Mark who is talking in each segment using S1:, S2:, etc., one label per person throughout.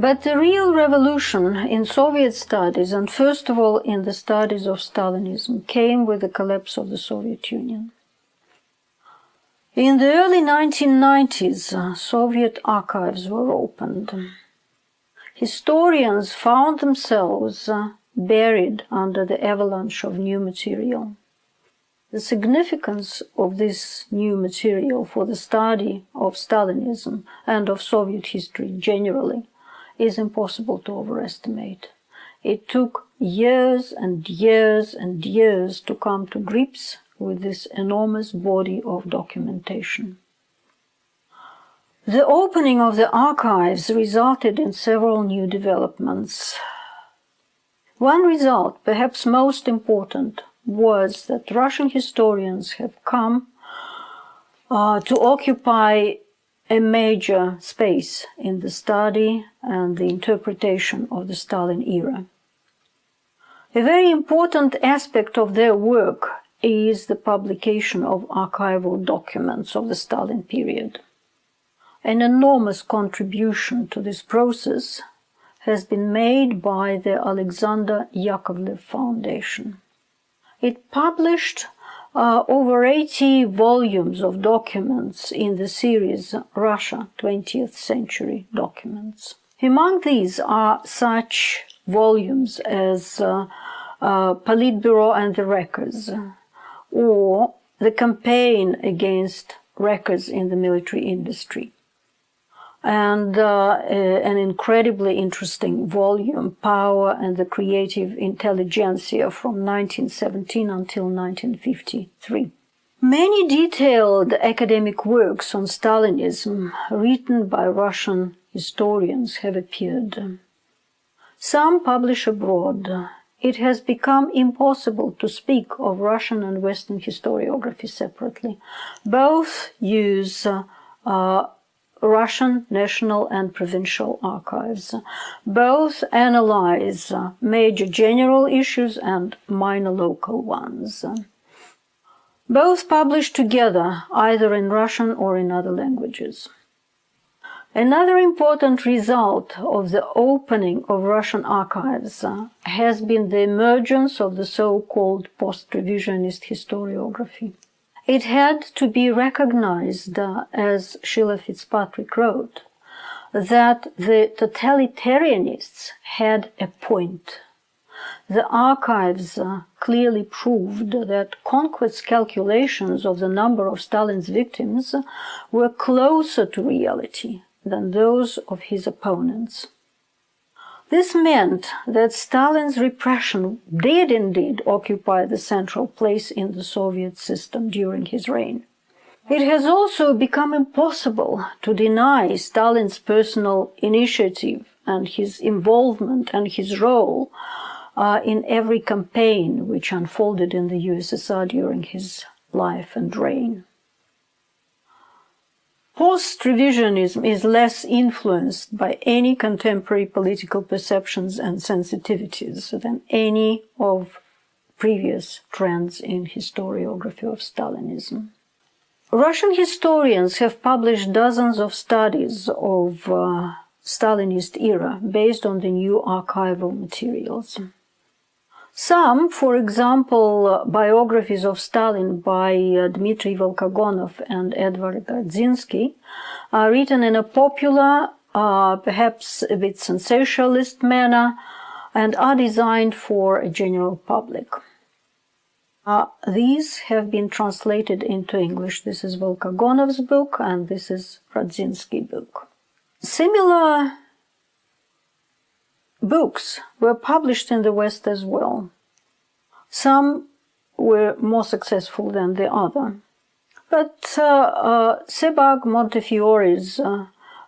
S1: But the real revolution in Soviet studies, and first of all in the studies of Stalinism, came with the collapse of the Soviet Union. In the early 1990s, Soviet archives were opened. Historians found themselves buried under the avalanche of new material. The significance of this new material for the study of Stalinism and of Soviet history generally is impossible to overestimate. It took years and years and years to come to grips with this enormous body of documentation. The opening of the archives resulted in several new developments. One result, perhaps most important, was that Russian historians have come to occupy a major space in the study and the interpretation of the Stalin era. A very important aspect of their work is the publication of archival documents of the Stalin period. An enormous contribution to this process has been made by the Alexander Yakovlev Foundation. It published over 80 volumes of documents in the series Russia 20th Century Documents. Among these are such volumes as Politburo and the Wreckers, or the campaign against wreckers in the military industry, and an incredibly interesting volume, Power and the Creative Intelligentsia, from 1917 until 1953. Many detailed academic works on Stalinism written by Russian historians have appeared. Some publish abroad. It has become impossible to speak of Russian and Western historiography separately. Both use Russian national and provincial archives. Both analyze major general issues and minor local ones. Both publish together, either in Russian or in other languages. Another important result of the opening of Russian archives has been the emergence of the so-called post-revisionist historiography. It had to be recognized, as Sheila Fitzpatrick wrote, that the totalitarianists had a point. The archives clearly proved that Conquest's calculations of the number of Stalin's victims were closer to reality than those of his opponents. This meant that Stalin's repression did indeed occupy the central place in the Soviet system during his reign. It has also become impossible to deny Stalin's personal initiative and his involvement and his role in every campaign which unfolded in the USSR during his life and reign. Post-revisionism is less influenced by any contemporary political perceptions and sensitivities than any of previous trends in historiography of Stalinism. Russian historians have published dozens of studies of Stalinist era based on the new archival materials. Some, for example, biographies of Stalin by Dmitry Volkogonov and Edward Gardzinsky, are written in a popular, perhaps a bit sensationalist manner, and are designed for a general public. These have been translated into English. This is Volkogonov's book, and this is Gardzinsky's book. Similar books were published in the West as well. Some were more successful than the other. But Sebag Montefiore's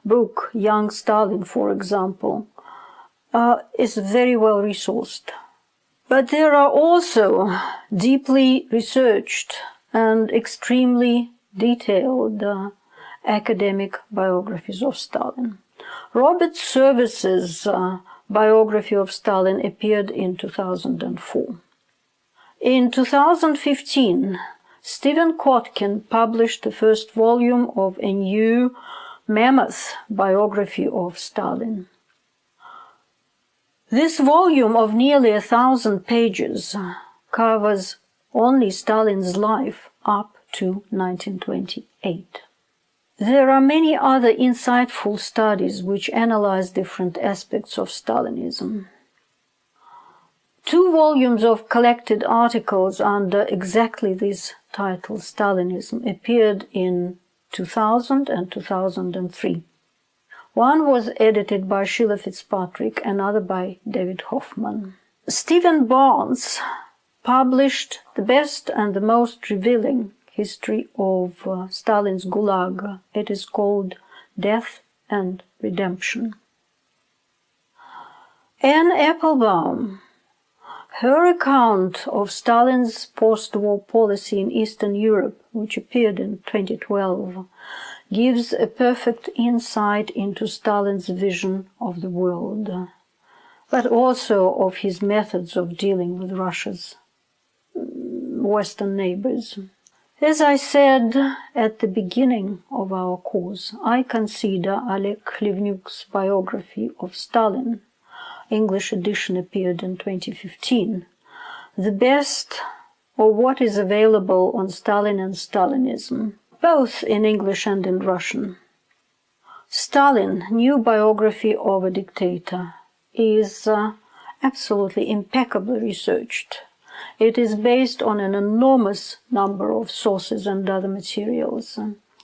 S1: book, Young Stalin, for example, is very well resourced. But there are also deeply researched and extremely detailed academic biographies of Stalin. Robert Service's biography of Stalin appeared in 2004. In 2015, Stephen Kotkin published the first volume of a new mammoth biography of Stalin. This volume of nearly 1,000 pages covers only Stalin's life up to 1928. There are many other insightful studies which analyze different aspects of Stalinism. 2 volumes of collected articles under exactly this title, Stalinism, appeared in 2000 and 2003. One was edited by Sheila Fitzpatrick, another by David Hoffman. Stephen Barnes published the best and the most revealing history of Stalin's Gulag. It is called Death and Redemption. Anne Applebaum, her account of Stalin's post-war policy in Eastern Europe, which appeared in 2012, gives a perfect insight into Stalin's vision of the world, but also of his methods of dealing with Russia's Western neighbors. As I said at the beginning of our course, I consider Oleg Khlevniuk's biography of Stalin, English edition appeared in 2015, the best of what is available on Stalin and Stalinism, both in English and in Russian. Stalin, New Biography of a Dictator, is absolutely impeccably researched. It is based on an enormous number of sources and other materials.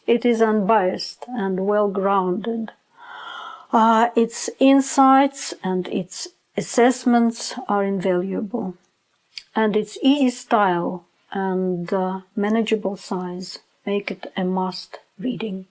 S1: It is unbiased and well-grounded. Its insights and its assessments are invaluable, and its easy style and manageable size make it a must reading.